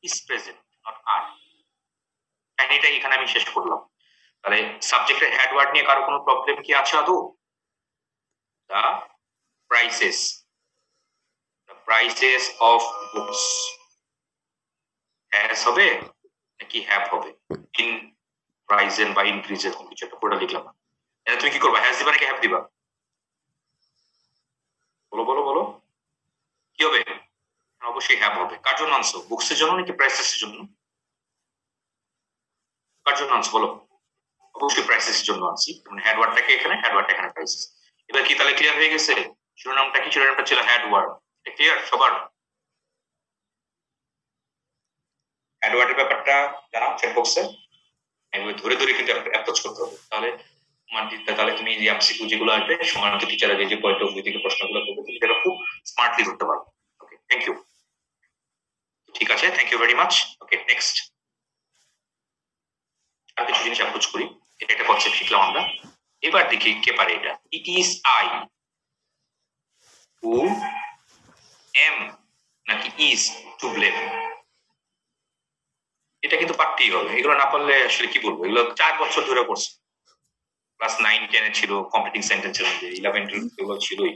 Is present not আর। কাহিনীটা এখানে আমি শেষ করলাম। তাহলে সাবজেক্টের হেড ওয়ার্ড নিয়ে কারো কোনো প্রবলেম কি আছে আদৌ? The prices, the prices of books has হবে নাকি হ্যাভ হবে? ইন প্রাইজেন বা ইনক্রিজ এরকম কিছু একটা পুরোটা লিখলাম। এটা তুমি কি করবা, হ্যাজ দিবা নাকি হ্যাভ দিবা? বলো বলো বলো, কি হবে? অবশ্যই হ্যাভ হবে। কার জন্য আনছো, বুকসের জন্য নাকি প্রাইসেসের জন্য? কার জন্য আনছো বলো? অবশ্যই প্রাইসেসের জন্য আনছি, মানে হেড ওয়ার্ডটাকে এখানে, হেড ওয়ার্ডটা এখানে প্রাইসেস। এবার কি তাহলে ক্লিয়ার হয়ে গেছে? শিরোনামটা কি? শিরোনামটা ছিল হেড ওয়ার্ড। এটা ক্লিয়ার সবার? হেড ওয়ার্ডের ব্যাপারটা জানাও চ্যাট বক্সে। এভাবে ধরে ধরে কিন্তু অ্যাপ্রোচ করতে হবে, তাহলে তাহলে তুমি এমসিকিউ যেগুলো আসবে সমান্ত টিচাররা যে পয়েন্ট অফ ভিউ থেকে প্রশ্নগুলো করবে তুমি এটা খুব স্মার্টলি করতে পারবে। Okay, thank you. ঠিক আছে, thank you very much. Okay, next আর কিছু জিনিস অ্যাপ্রোচ করি। এটা একটা কনসেপ্ট শিখলাম আমরা। এবার দেখি কে পারে এটা। It is I who am নাকি ইজ টু ব্লেম? এটা কিন্তু পারতেই হবে, এগুলো না পারলে আসলে কি বলবো, এগুলো 4 বছর ধরে পড়ছে, ক্লাস 9-10 ছিল, কমপ্লিটিং সেন্টেন্সের মধ্যে 11-12 এগুলো ছিলই।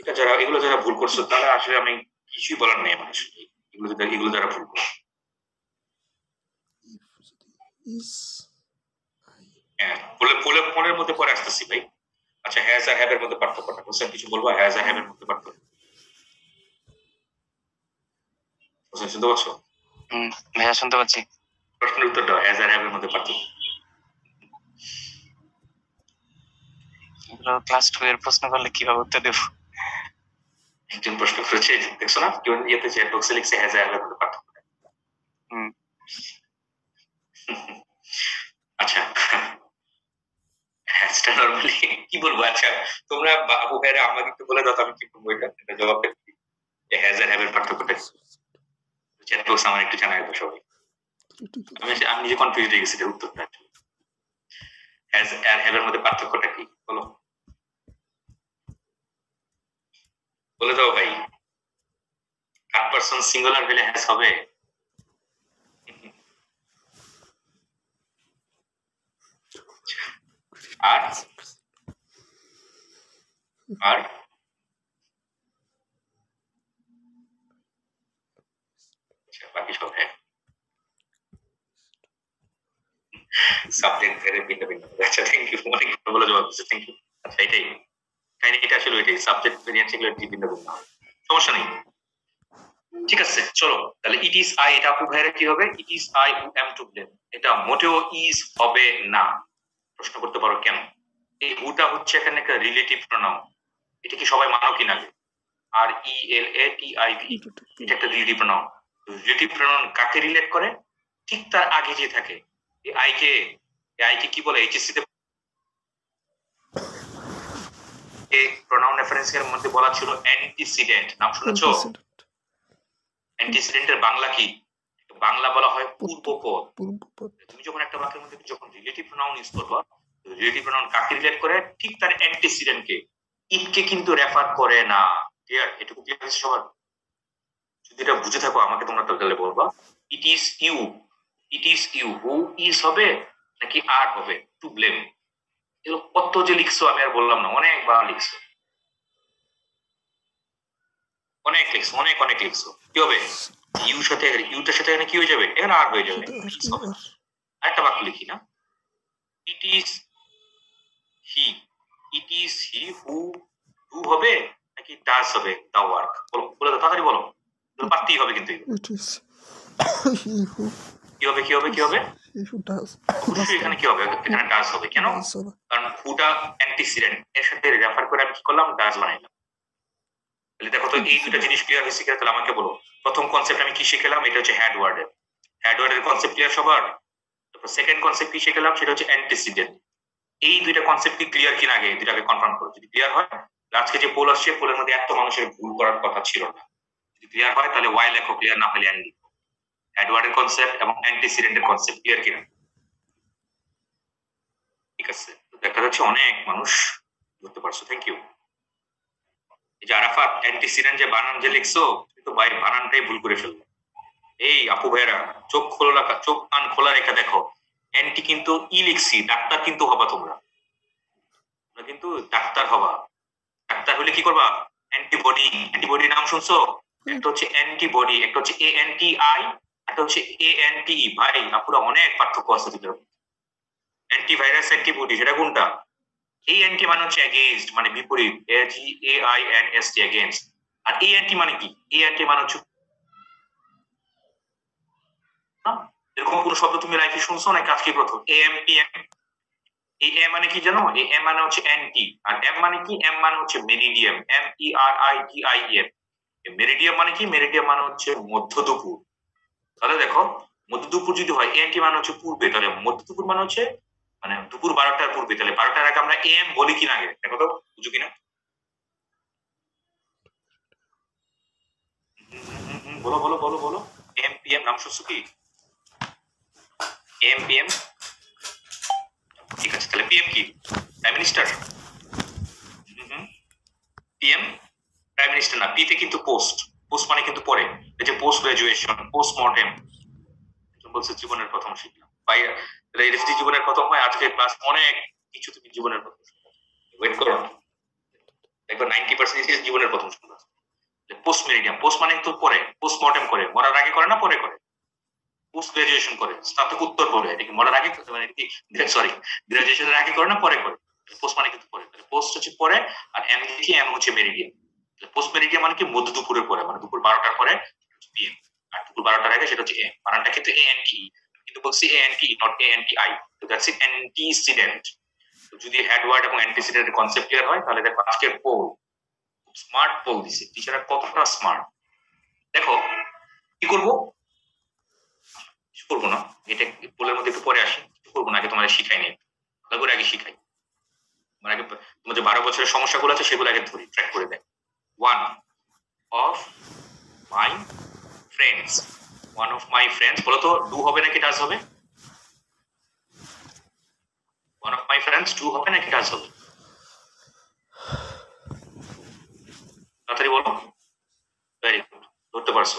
এটা যারা এগুলো যারা ভুল করছো তারা আসলে আমি কিছুই বলার নেই আমার আসলে, এগুলো যারা ভুল করছো। হ্যাঁ, ফোনের মধ্যে পরে আসতেছি ভাই। আচ্ছা, হ্যাজ আর হ্যাভ এর মধ্যে পার্থক্যটা হোসেন কিছু বলবো? হ্যাজ আর হ্যাভ এর মধ্যে পার্থক্য হোসেন শুনতে পাচ্ছ? ভাইয়া শুনতে পাচ্ছি। প্রশ্নের উত্তর দাও, হ্যাজ আর হ্যাভ এর মধ্যে পার্থক্য। ক্লাস 2 এর প্রশ্ন করলে কিভাবে উত্তর দেব? একজন প্রশ্ন করেছে, দেখছো না কেউ ইয়েতে চ্যাট বক্সে লিখছে হ্যাজ আর হ্যাভ এর মধ্যে পার্থক্য। আচ্ছা, হ্যাজটা নরমালি কি বলবো? আচ্ছা, তোমরা বাবু ভাইরা আমাকে একটু বলে দাও, আমি কি বলবো এটা জবাব দেব যে হ্যাজ আর হ্যাভ এর পার্থক্যটা কি? চ্যাট বক্স আমার একটু জানাই দাও সবাই। আমি নিজে কনফিউজ হয়ে গেছি উত্তরটা। হ্যাজ আর হ্যাভ এর মধ্যে পার্থক্যটা কি বলো, বলে দাও ভাই। থার্ড পারসন সিঙ্গুলার হলে হ্যাজ হবে। আর আর বাকি সব হ্যাঁ। সাবজেক্ট ভেরে ভিন্ন ভিন্ন। আচ্ছা, থ্যাংক ইউ, অনেক ভালো জবাব দিচ্ছি, থ্যাংক ইউ। আচ্ছা, এটাই কাহিনীটা আসলে ওইটাই, সাবজেক্ট ভেরিয়েন্স এগুলো ভিন্ন ভিন্ন, সমস্যা নেই। ঠিক আছে, চলো তাহলে ইট ইজ আই, এটা আপু ভাইয়ের কি হবে? It is I who am to blame. এটা মোটেও ইজ হবে না। প্রশ্ন করতে পারো কেন? এই হুটা হচ্ছে এখানে একটা রিলেটিভ প্রোনাউন। এটা কি সবাই মানো কিনা? আর ই এল এ টি আই ভি, এটা একটা রিলেটিভ প্রোনাউন। রিলেটিভ প্রোনাউন কাকে রিলেট করে? ঠিক তার আগে যে থাকে এই আইকে কি বলে? এইচএসসি তে প্রোনাউন রেফারেন্সের মধ্যে বলা ছিল অ্যান্টিসিডেন্ট, নাম শুনেছো? অ্যান্টিসিডেন্টের বাংলা কি? বাংলা বলা হয় পূর্বপদ। তুমি যখন একটা বাক্যের মধ্যে যখন রিলেটিভ প্রোনাউন ইউজ করবা, রিলেটিভ প্রোনাউন কাকে রিলেট করে? ঠিক তার অ্যান্টিসিডেন্টকে, ইটকে কিন্তু রেফার করে না। ক্লিয়ার? এটুকু ক্লিয়ার আছে সবার? যদি এটা বুঝে থাকো আমাকে তোমরা তাহলে বলবা। It is you, it is you who is হবে নাকি আর হবে টু ব্লেম? এগুলো কত যে লিখছো আমি আর বললাম না, অনেকবার লিখছো, অনেক লিখছো, অনেক অনেক লিখছো। কি হবে? ইউ সাথে ইউটার সাথে এখানে কি হয়ে যাবে? এখানে আর হয়ে যাবে। আরেকটা বাক্য লিখি না, it is he, it is he who do হবে নাকি ডাজ হবে দা ওয়ার্ক? বলো, বলে দাও তাড়াতাড়ি বলো, পারতেই হবে কিন্তু। It is he who কি হবে কি হবে কি হবে? does. অবশ্যই এখানে কি হবে? এখানে ডাজ হবে। কেন? কারণ হুটা অ্যান্টিসিডেন্ট, এর সাথে রেফার করে আমি কি করলাম? ডাজ বানাইলাম। তাহলে দেখো তো এই দুটো জিনিস ক্লিয়ার হয়েছে কিনা? তাহলে আমাকে বলো, প্রথম কনসেপ্ট আমি কি শিখলাম? এটা হচ্ছে হেড ওয়ার্ডের, হেড ওয়ার্ডের কনসেপ্ট ক্লিয়ার সবার? তারপর সেকেন্ড কনসেপ্ট কি শিখলাম? সেটা হচ্ছে অ্যান্টিসিডেন্ট। এই দুইটা কনসেপ্ট কি ক্লিয়ার কিনা আগে দুটাকে কনফার্ম করো। যদি ক্লিয়ার হয়, আজকে যে পোল আসছে পোলের মধ্যে এত মানুষের ভুল করার কথা ছিল না। যদি ক্লিয়ার হয় তাহলে ওয়াই লেখো, ক্লিয়ার না হলে এন্ড লিখো। হেড ওয়ার্ডের কনসেপ্ট এবং অ্যান্টিসিডেন্টের কনসেপ্ট ক্লিয়ার কিনা? ঠিক আছে, দেখা যাচ্ছে অনেক মানুষ ধরতে পারছো, থ্যাংক ইউ। এই যে আরাফাত, অ্যান্টিসিডেন্ট যে বানান যে লিখছো, কিন্তু ভাই বানানটাই ভুল করে ফেললো। এই আপু ভাইরা চোখ খোলা, চোখ কান খোলা রেখে দেখো, অ্যান্টি কিন্তু ই লিখছি, ডাক্তার কিন্তু হবা তোমরা, কিন্তু ডাক্তার হবা। ডাক্তার হলে কি করবা? অ্যান্টিবডি, অ্যান্টিবডির নাম শুনছো? একটা হচ্ছে অ্যান্টিবডি, একটা হচ্ছে ANTI, একটা হচ্ছে ANTE। ভাই আপুরা অনেক পার্থক্য আছে দুটোর। অ্যান্টিভাইরাস অ্যান্টিবডি সেটা কোনটা? ANT মানে হচ্ছে এগেইনস্ট, মানে বিপরীত, AGAINST এগেইনস্ট। আর ANT মানে কি? ANT মানে হচ্ছে, এরকম কোন শব্দ তুমি লাইফে শুনছো নাকি আজকে প্রথম? AMPM। এই এ মানে কি জানো? এই এ মানে হচ্ছে অ্যান্টি, আর এম মানে কি? এম মানে হচ্ছে মেরিডিয়াম, MERIDIAM। মেরিডিয়াম মানে কি? মেরিডিয়াম মানে হচ্ছে মধ্য দুপুর। তাহলে দেখো, মধ্য দুপুর যদি হয়, এএনটি মানে হচ্ছে পূর্বে, তাহলে মধ্য দুপুর মানে হচ্ছে মানে দুপুর 12টার পূর্বে। তাহলে 12টার আগে আমরা AM বলি কিনা আগে দেখো তো, বুঝো কিনা? বলো বলো বলো বলো। AMPM নাম শুনছো কি? AMPM, ঠিক আছে। তাহলে PM কি? Prime minister. PM prime minister না, পিতে কিন্তু পোস্ট। পোস্ট মানে কিন্তু পরে, এই যে পোস্ট গ্রাজুয়েশন, পোস্ট মর্টেম বলছে জীবনের প্রথম শিক্ষা। ভাই ইউনিভার্সিটি জীবনের প্রথম হয়, আজকে ক্লাস অনেক কিছু তুমি জীবনের প্রথম শিক্ষা। ওয়েট করো, দেখো 90% জীবনের প্রথম শিক্ষা। পোস্ট মেরিডিয়াম, পোস্ট মানে কিন্তু পরে, পোস্ট মর্টেম করে, মরার আগে করে না পরে করে? পোস্ট গ্রাজুয়েশন করে, স্নাতকোত্তর পরে, এটা কি মরার আগে মানে কি, সরি, গ্রাজুয়েশনের আগে করে না পরে করে? পোস্ট মানে কিন্তু পরে, তাহলে পোস্ট হচ্ছে পরে, আর এম দেখি এম হচ্ছে মেরিডিয়াম। পোস্ট মেরিডিয়াম মানে কি? মধ্য দুপুরের পরে, মানে দুপুর 12টার পরে PM, আর দুপুর 12টার আগে সেটা হচ্ছে এম। বানানটা কিন্তু ANTE, কিন্তু বলছি ANTE নট ANTI, তো দ্যাটস ইট, অ্যান্টিসিডেন্ট। যদি অ্যাডওয়ার্ড এবং অ্যান্টিসিডেন্টের কনসেপ্ট ক্লিয়ার হয়, তাহলে দেখো আজকের পোল স্মার্ট পোল দিছে টিচাররা, কতটা স্মার্ট। দেখো কি করবো, কিছু করবো না, এটা পোলের মধ্যে একটু পরে আসি, কিছু করবো না, আগে তোমাদের শিখাই নেই, ভালো করে আগে শিখাই। মানে আগে তোমার যে 12 বছরের সমস্যাগুলো আছে সেগুলো আগে ধরি, ট্র্যাক করে দেয়। One of my friends, one of my friends, বলো তো ডু হবে নাকি ডাজ হবে? One of my friends do হবে নাকি ডাজ হবে? তাড়াতাড়ি বলো। ভেরি গুড, ধরতে পারছো।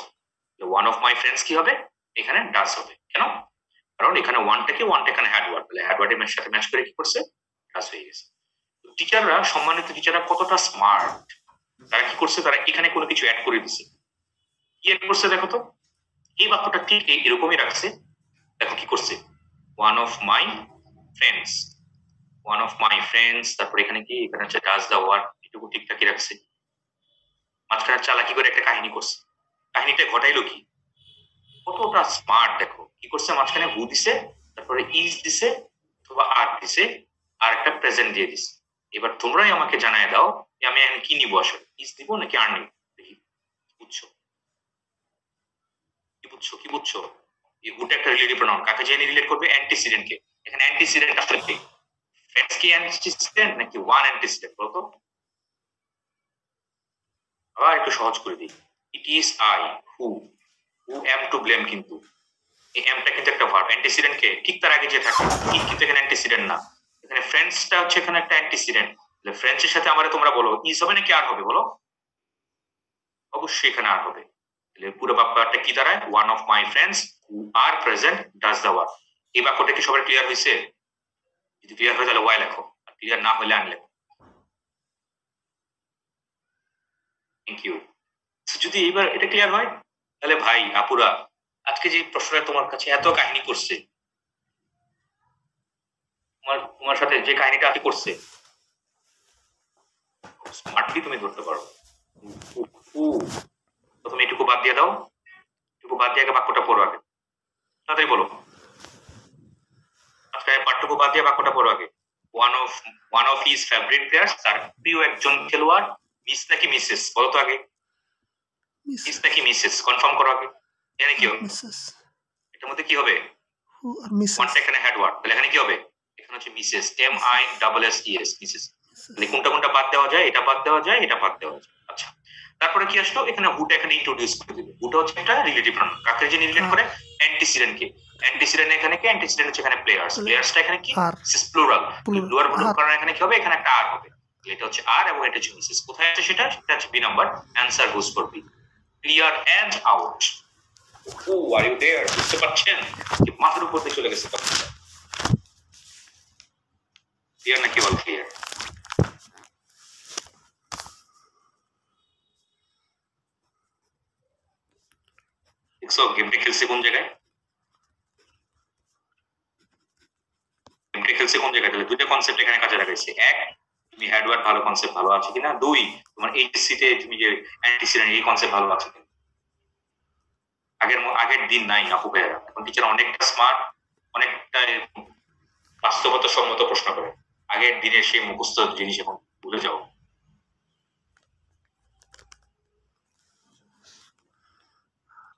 ওয়ান অফ মাই ফ্রেন্ডস কি হবে? এখানে ডাজ হবে। কেন? কারণ এখানে ওয়ানটাকে এখানে হ্যাডওয়ার্ড, তাহলে হ্যাডওয়ার্ডের সাথে ম্যাচ করে কি করছে? ডাজ হয়ে গেছে। টিচাররা, সম্মানিত টিচাররা কতটা স্মার্ট, তারা কি করছে? তারা এখানে কোনো কিছু অ্যাড করে দিছে। কি অ্যাড করছে দেখো তো, এই বাক্যটা ঠিক এরকমই রাখছে। দেখো কি করছে, one of my friends, one of my friends, তারপর এখানে কি? এখানে হচ্ছে ডাজ দা ওয়ার্ক, এটুকু ঠিকঠাকই রাখছে। মাঝখানে চালাকি করে একটা কাহিনী করছে। কাহিনীটা ঘটাইলো কি? কতটা স্মার্ট দেখো, কি করছে? মাঝখানে হু দিছে, তারপরে ইজ দিছে অথবা আর দিছে, আর একটা প্রেজেন্ট দিয়ে দিছে। এবার তোমরাই আমাকে জানায় দাও যে আমি এখন কি নিব, আসলে ইজ দিব নাকি আর নিব? দেখি বুঝছো কি বুঝছো কি বুঝছো? এই হুটা একটা রিলেটিভ প্রনাউন, কাকে জেনে রিলেট করবে? অ্যান্টিসিডেন্ট কে। এখানে অ্যান্টিসিডেন্ট আসলে কি? ফ্রেন্ডস কি অ্যান্টিসিডেন্ট নাকি ওয়ান অ্যান্টিসিডেন্ট বলতো? আবার একটু সহজ করে দিই, it is I who, who am to blame, কিন্তু এই এমটা কিন্তু একটা ভার্ব, অ্যান্টিসিডেন্ট কে ঠিক তার আগে যে থাকে, ইট কিন্তু এখানে অ্যান্টিসিডেন্ট না। এখানে ফ্রেন্ডসটা হচ্ছে এখানে একটা অ্যান্টিসিডেন্ট। ফ্রেন্ডসের সাথে আমারে তোমরা বলো ইজ হবে নাকি আর হবে বলো? অবশ্যই এখানে আর হবে। তাহলে পুরো বাক্যটা কি দাঁড়ায়? One of my friends who are present does the work. এই বাক্যটা কি সবার ক্লিয়ার হয়েছে? যদি ক্লিয়ার হয় তাহলে ওয়াই লেখো, আর ক্লিয়ার না হলে আন লেখো। Thank you. যদি এইবার এটা ক্লিয়ার হয়, তাহলে ভাই আপুরা, আজকে যে প্রশ্নটা তোমার কাছে এত কাহিনী করছে, তোমার সাথে যে কাহিনীটা আজকে করছে, স্মার্টলি তুমি ধরতে পারো। প্রথমে এটুকু বাদ দিয়ে দাও, এটুকু বাদ দিয়ে আগে বাক্যটা পড়ো আগে, তাড়াতাড়ি বলো। আজকে পাঠটুকু বাদ দিয়ে বাক্যটা পড়ো আগে। One of his favourite players, তার প্রিয় একজন খেলোয়াড়, মিস নাকি মিসেস বলো তো আগে? মিস নাকি মিসেস কনফার্ম করো আগে। এখানে কি হবে? মিসেস। এটার মধ্যে কি হবে? হু আর মিসেস। ওয়ানটা এখানে হেডওয়ার্ড, তাহলে এখানে কি হবে? এখানে হচ্ছে মিসেস, MISSES, মিসেস। তাহলে কোনটা কোনটা বাদ দেওয়া যায়? এটা বাদ দেওয়া যায়, এটা বাদ দেওয়া যায়। আচ্ছা, তারপরে কি আসলো? এখানে হুটা এখানে ইন্ট্রোডিউস করে দিবে। হুটা হচ্ছে একটা রিলেটিভ প্রনাউন, কাকে যে রিলেট করে? অ্যান্টিসিডেন্ট কে। অ্যান্টিসিডেন্ট এখানে কি? অ্যান্টিসিডেন্ট হচ্ছে এখানে প্লেয়ার্স, প্লেয়ার্সটা এখানে কি? প্লুরাল, প্লুরাল হলো কারণ এখানে কি হবে? এখানে একটা আর হবে, এটা হচ্ছে আর এবং এটা হচ্ছে মিসেস। কোথায় আছে সেটা? সেটা হচ্ছে B number, answer goes for B. Clear and out. Oh are you there বুঝতে পারছেন যে মাথার উপর দিয়ে চলে গেছে কথা ক্লিয়ার নাকি বল ক্লিয়ার দেখছো গেমটা খেলছে কোন জায়গায় গেমটা খেলছে কোন জায়গায় তাহলে দুইটা কনসেপ্ট এখানে কাজে লাগাইছে এক তুমি হেডওয়ার্ড ভালো কনসেপ্ট ভালো আছে কিনা দুই তোমার এইচএসসি তে তুমি যে অ্যান্টিসিডেন্ট এই কনসেপ্ট ভালো আছে কিনা আগের দিন নাই আপু ভাইয়েরা এখন টিচার অনেকটা স্মার্ট অনেকটা বাস্তবতা সম্মত প্রশ্ন করে আগের দিনের সেই মুখস্থ জিনিস এখন ভুলে যাও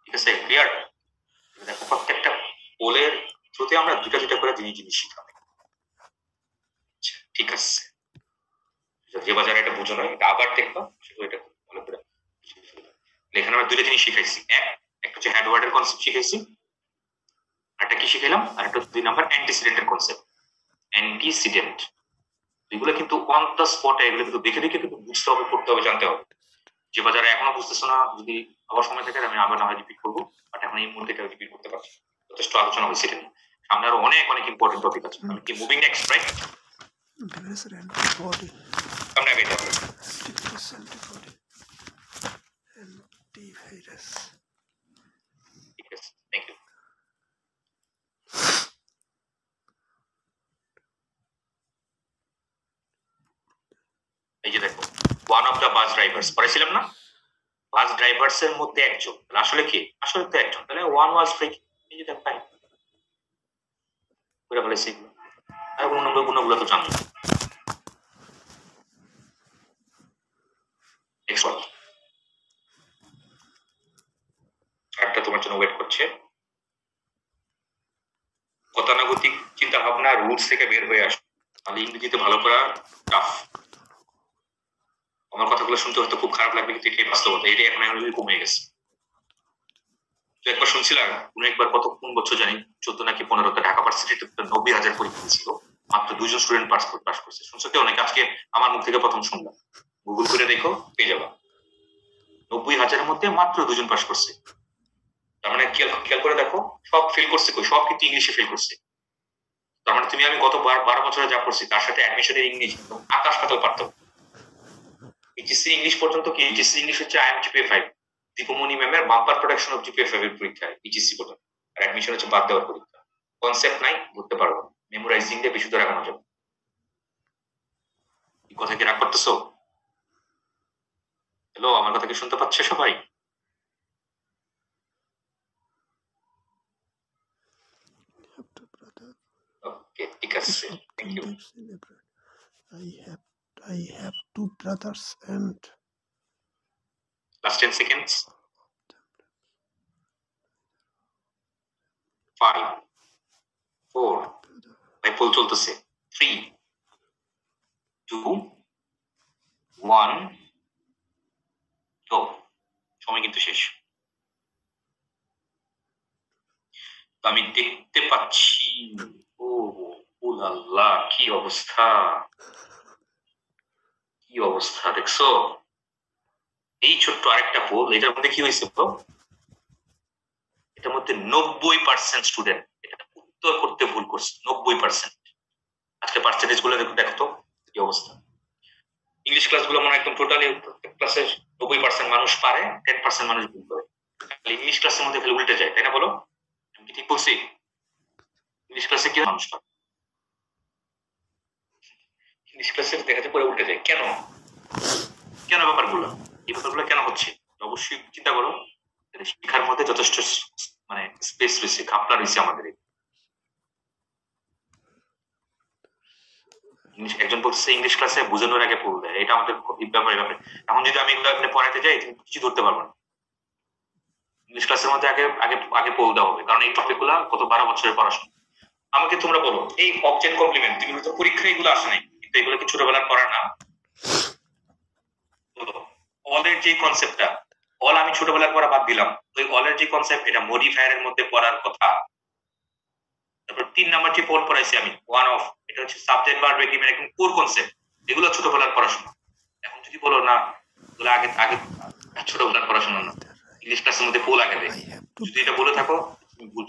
ঠিক আছে ক্লিয়ার দেখো প্রত্যেকটা পোলের থ্রুতে আমরা দুটা করে জিনিস শিখাবো ঠিক আছে যে বাজারে এটা বুঝো নয় এটা আবার দেখবা সেটা এটা ভালো করে এখানে আমরা দুইটা জিনিস শিখাইছি একটা হচ্ছে হেডওয়ার্ডের কনসেপ্ট শিখাইছি আরেকটা কি শিখাইলাম আর একটা দুই নাম্বার অ্যান্টিসিডেন্টের কনসেপ্ট অ্যান্টিসিডেন্ট এগুলো কিন্তু অন দ্য স্পটে এগুলো কিন্তু দেখে কিন্তু বুঝতে হবে পড়তে হবে জানতে হবে যে বাজারে এখনো বুঝতেছো না যদি আবার সময় থাকে আমি আবার না হয় রিপিট করবো বাট এখন এই মুহূর্তে এটা রিপিট করতে পারছি যথেষ্ট আলোচনা হয়েছে এটা নিয়ে সামনে আরো অনেক ইম্পর্টেন্ট টপিক আছে আমি কি মুভিং নেক্সট রাইট antibody সামনে আগে যাবো antibody antivirus ঠিক আছে থ্যাংক ইউ এই যে দেখো one of the bus drivers পড়েছিলাম না বাস ড্রাইভার্স এর মধ্যে একজন আসলে কি আসলে তো একজন তাহলে ওয়ান ওয়াজ ব্রেকিং এই যে দেখো ভাই পুরো বলেছি আর গুণগুলো তো জানো নেক্সট ওয়ান একটা তোমার জন্য ওয়েট করছে গতানুগতিক চিন্তা ভাবনা রুটস থেকে বের হয়ে আসো তাহলে ইংরেজিতে ভালো করা টাফ আমার কথাগুলো শুনতে হয়তো খুব খারাপ লাগবে কিন্তু এটাই বাস্তবতা এটাই এখন কমে গেছে একবার শুনছিলাম কোন একবার কোন বছর জানি 14 নাকি 15 ঢাকা ভার্সিটিতে 90,000 পরীক্ষা ছিল মাত্র 2 জন স্টুডেন্ট পাস করছে শুনছো কি অনেকে আজকে আমার মুখ থেকে প্রথম শুনলাম গুগল করে দেখো পেয়ে যাবা 90,000 মধ্যে মাত্র 2 জন পাস করছে তার মানে খেয়াল করে দেখো সব ফেল করছে কই সব কিন্তু ইংলিশে ফেল করছে তার মানে তুমি আমি গত 12 বছরে যা করছি তার সাথে অ্যাডমিশনের ইংলিশ আকাশ পাতাল পার্থক্য এইচএসসি ইংলিশ পর্যন্ত কি এইচএসসি ইংলিশ হচ্ছে IMGPA 5 দীপমণি ম্যামের বাম্পার প্রোডাকশন অফ GPA 5 এর পরীক্ষা এইচএসসি পর্যন্ত আর অ্যাডমিশন হচ্ছে বাদ দেওয়ার পরীক্ষা কনসেপ্ট নাই বুঝতে পারবো মেমোরাইজিং দিয়ে বেশি দূর এগোনো যাবে এই কথা কি রাগ করতেছো হ্যালো আমার কথা কি শুনতে পাচ্ছে সবাই ওকে ঠিক আছে thank you I have 2 brothers and last 10 seconds 5 4 ভাই পোল চলতেছে 3 2 1 গো সময় কিন্তু শেষ আমি দেখতে পাচ্ছি ও আল্লাহ কি অবস্থা দেখছো এই ছোট্ট আরেকটা পোল এটার মধ্যে কি হয়েছে তো এটার মধ্যে 90% স্টুডেন্ট এটা উত্তর করতে ভুল করছে 90% আজকে পার্সেন্টেজ গুলো দেখো কি অবস্থা ইংলিশ ক্লাসগুলো মনে একদম টোটালি ক্লাসে 90% মানুষ পারে 10% মানুষ ভুল করে ইংলিশ ক্লাসের মধ্যে ফেলে উল্টে যায় তাই না বলো আমি কি ঠিক বলছি ইংলিশ ক্লাসে কি মানুষ পারে ইংলিশ ক্লাসে দেখা যায় পরে উল্টে যায় কেন ব্যাপারগুলো এই ব্যাপারগুলো কেন হচ্ছে অবশ্যই চিন্তা করো শিক্ষার মধ্যে যথেষ্ট মানে স্পেস রয়েছে খাপলা রয়েছে আমাদের একজন বলছে ইংলিশ ক্লাসে বোঝানোর আগে পড়ে দেয় এটা আমাদের ব্যাপারে এখন যদি আমি এগুলো আপনি পড়াতে যাই কিছু ধরতে পারবো না ইংলিশ ক্লাসের মধ্যে আগে পড়ে দেওয়া হবে কারণ এই টপিক গুলা গত 12 বছরের পড়াশোনা আমাকে তোমরা বলো এই অবজেক্ট কমপ্লিমেন্ট তুমি তো পরীক্ষায় এগুলো আসে নাই কিন্তু এগুলো কি ছোটবেলার পড়া না অলের যে কনসেপ্টটা অল আমি ছোটবেলার পড়া বাদ দিলাম ওই অলের যে কনসেপ্ট এটা মডিফায়ারের মধ্যে পড়ার কথা তারপর 3 নাম্বার যে পোল পড়াইছি আমি ওয়ান অফ এটা হচ্ছে সাবজেক্ট ভার্ব এগ্রিমেন্ট একদম কোর কনসেপ্ট এগুলো ছোটবেলার পড়াশোনা এখন যদি বলো না এগুলো আগে ছোটবেলার পড়াশোনা না ইংলিশ ক্লাসের মধ্যে পো লাগাবে I have two যদি এটা বলে থাকো তুমি ভুল